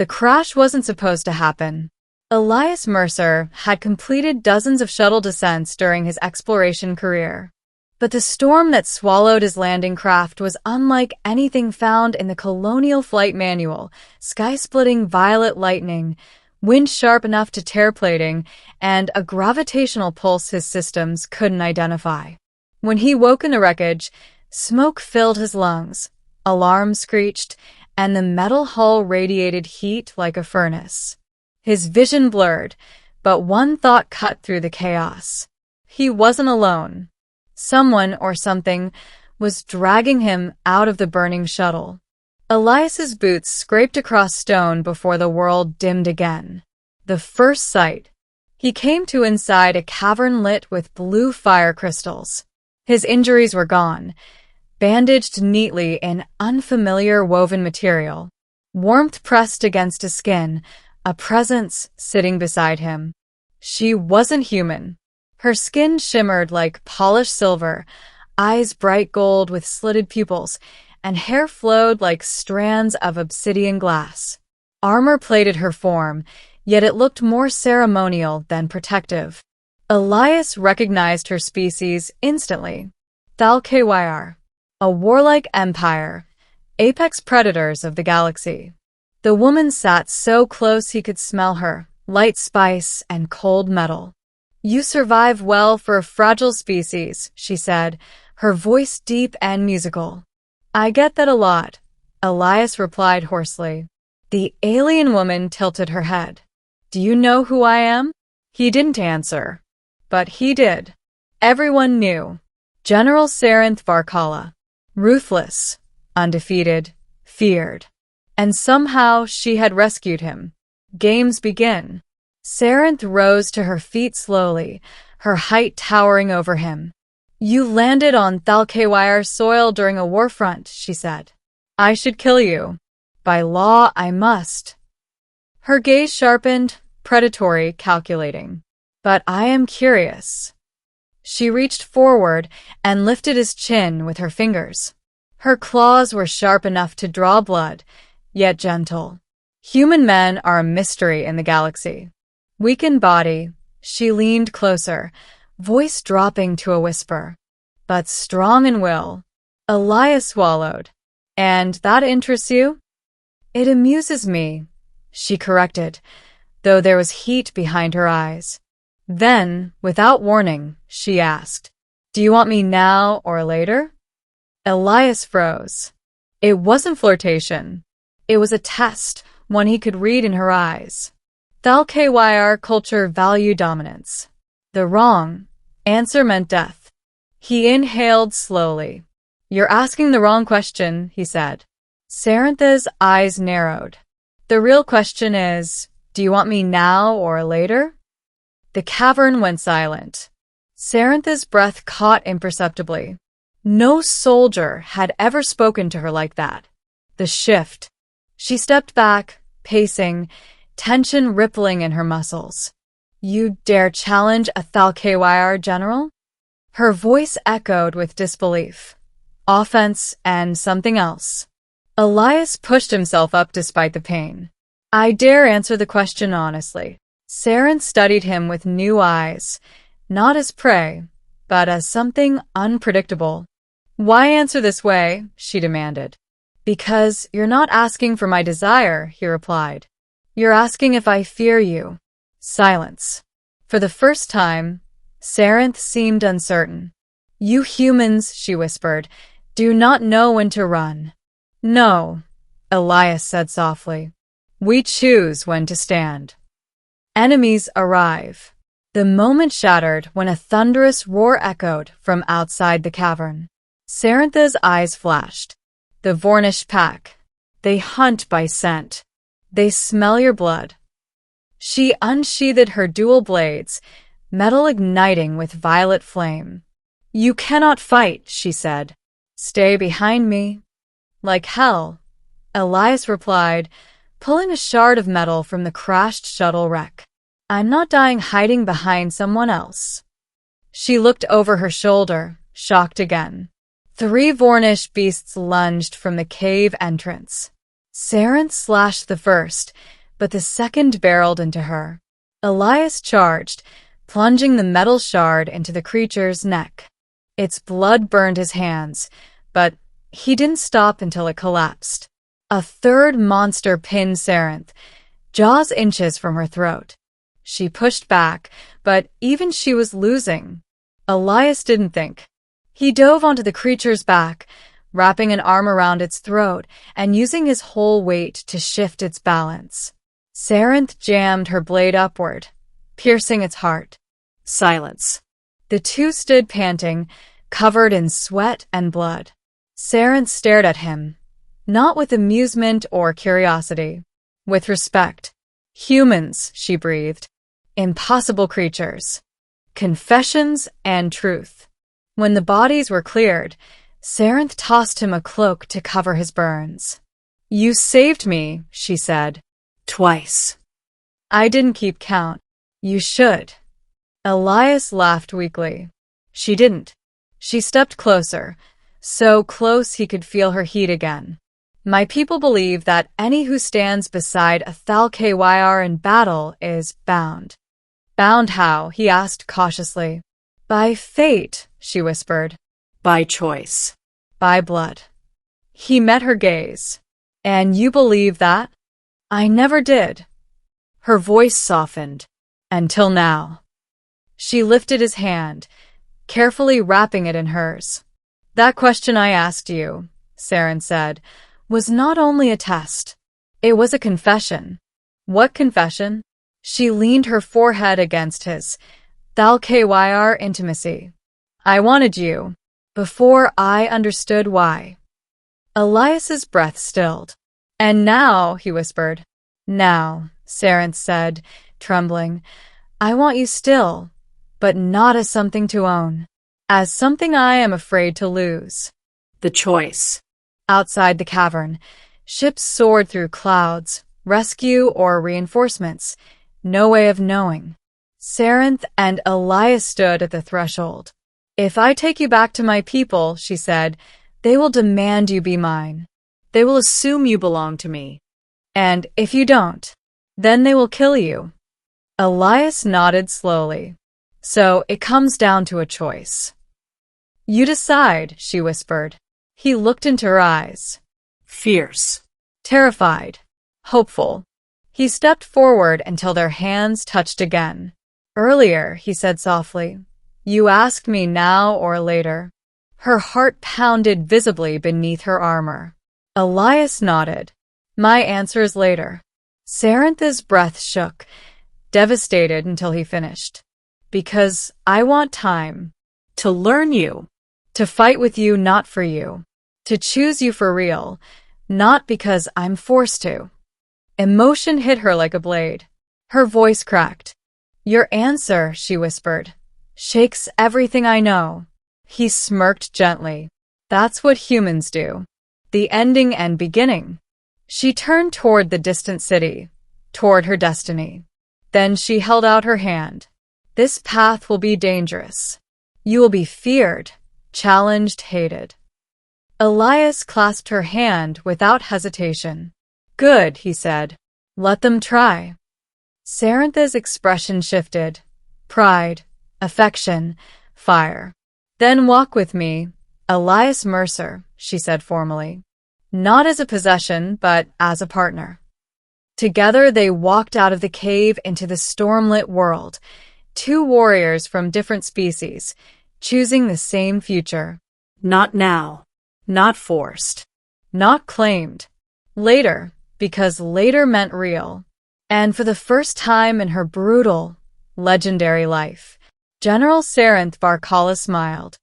The crash wasn't supposed to happen. Elias Mercer had completed dozens of shuttle descents during his exploration career. But the storm that swallowed his landing craft was unlike anything found in the Colonial Flight Manual: sky-splitting violet lightning, wind sharp enough to tear plating, and a gravitational pulse his systems couldn't identify. When he woke in the wreckage, smoke filled his lungs, alarms screeched, and the metal hull radiated heat like a furnace. His vision blurred, but one thought cut through the chaos. He wasn't alone. Someone or something was dragging him out of the burning shuttle. Elias's boots scraped across stone before the world dimmed again. The first sight. He came to inside a cavern lit with blue fire crystals. His injuries were gone, bandaged neatly in unfamiliar woven material. Warmth pressed against his skin, a presence sitting beside him. She wasn't human. Her skin shimmered like polished silver, eyes bright gold with slitted pupils, and hair flowed like strands of obsidian glass. Armor plated her form, yet it looked more ceremonial than protective. Elias recognized her species instantly. Thalkyr, a warlike empire, apex predators of the galaxy. The woman sat so close he could smell her, light spice and cold metal. "You survive well for a fragile species," she said, her voice deep and musical. "I get that a lot," Elias replied hoarsely. The alien woman tilted her head. "Do you know who I am?" He didn't answer. But he did. Everyone knew. General Saranth Varkala. Ruthless, undefeated, feared. And somehow she had rescued him. Games begin. Saranth rose to her feet slowly, her height towering over him. "You landed on Thalkyr soil during a war front," she said. "I should kill you. By law, I must." Her gaze sharpened, predatory, calculating. "But I am curious." She reached forward and lifted his chin with her fingers. Her claws were sharp enough to draw blood, yet gentle. Human men are a mystery in the galaxy. Weak in body, she leaned closer, voice dropping to a whisper. "But strong in will." Elias swallowed. "And that interests you?" "It amuses me," she corrected, though there was heat behind her eyes. Then, without warning, she asked, "Do you want me now or later?" Elias froze. It wasn't flirtation. It was a test, one he could read in her eyes. Thalkyr culture value dominance. The wrong answer meant death. He inhaled slowly. "You're asking the wrong question," he said. Saranth's eyes narrowed. "The real question is, do you want me now or later?" The cavern went silent. Saranth's breath caught imperceptibly. No soldier had ever spoken to her like that. The shift. She stepped back, pacing, tension rippling in her muscles. "You dare challenge a Thalkyr general?" Her voice echoed with disbelief. Offense and something else. Elias pushed himself up despite the pain. "I dare answer the question honestly." Saranth studied him with new eyes, not as prey, but as something unpredictable. "Why answer this way?" she demanded. "Because you're not asking for my desire," he replied. "You're asking if I fear you." Silence. For the first time, Saranth seemed uncertain. "You humans," she whispered, "do not know when to run." "No," Elias said softly. "We choose when to stand." Enemies arrive. The moment shattered when a thunderous roar echoed from outside the cavern. Saranth's eyes flashed. "The Vornish pack. They hunt by scent. They smell your blood." She unsheathed her dual blades, metal igniting with violet flame. "You cannot fight," she said. "Stay behind me." "Like hell," Elias replied, pulling a shard of metal from the crashed shuttle wreck. "I'm not dying hiding behind someone else." She looked over her shoulder, shocked again. 3 Vornish beasts lunged from the cave entrance. Sarenth slashed the first, but the second barreled into her. Elias charged, plunging the metal shard into the creature's neck. Its blood burned his hands, but he didn't stop until it collapsed. A third monster pinned Sarenth, jaws inches from her throat. She pushed back, but even she was losing. Elias didn't think. He dove onto the creature's back, wrapping an arm around its throat and using his whole weight to shift its balance. Sarenth jammed her blade upward, piercing its heart. Silence. The two stood panting, covered in sweat and blood. Sarenth stared at him, not with amusement or curiosity, with respect. Humans, she breathed. Impossible creatures. Confessions and truth. When the bodies were cleared, Sarenth tossed him a cloak to cover his burns. You saved me, she said. Twice. I didn't keep count. You should. Elias laughed weakly. She didn't. She stepped closer, so close he could feel her heat again. My people believe that any who stands beside a HFY in battle is bound. Bound how? He asked cautiously. By fate, she whispered. By choice. By blood. He met her gaze. And you believe that? I never did. Her voice softened. Until now. She lifted his hand, carefully wrapping it in hers. That question I asked you, Sarenth said, was not only a test. It was a confession. What confession? She leaned her forehead against his. HFY intimacy. I wanted you. Before I understood why. Elias's breath stilled. And now, he whispered. Now, Sarenth said, trembling, I want you still, but not as something to own. As something I am afraid to lose. The choice. Outside the cavern, ships soared through clouds, rescue or reinforcements. No way of knowing. Sarenth and Elias stood at the threshold. If I take you back to my people, she said, they will demand you be mine. They will assume you belong to me. And if you don't, then they will kill you. Elias nodded slowly. So it comes down to a choice. You decide, she whispered. He looked into her eyes. Fierce. Terrified. Hopeful. He stepped forward until their hands touched again. Earlier, he said softly, you asked me now or later. Her heart pounded visibly beneath her armor. Elias nodded. My answer is later. Sarenth's breath shook, devastated until he finished. Because I want time. To learn you. To fight with you, not for you. To choose you for real, not because I'm forced to. Emotion hit her like a blade. Her voice cracked. Your answer, she whispered, shakes everything I know. He smirked gently. That's what humans do. The ending and beginning. She turned toward the distant city, toward her destiny. Then she held out her hand. This path will be dangerous. You will be feared, challenged, hated. Elias clasped her hand without hesitation. Good, he said. Let them try. Sarenth's expression shifted. Pride, affection, fire. Then walk with me, Elias Mercer, she said formally. Not as a possession, but as a partner. Together they walked out of the cave into the stormlit world, two warriors from different species, choosing the same future. Not now. Not forced. Not claimed. Later, because later meant real. And for the first time in her brutal, legendary life, General Sarenth Barkala smiled.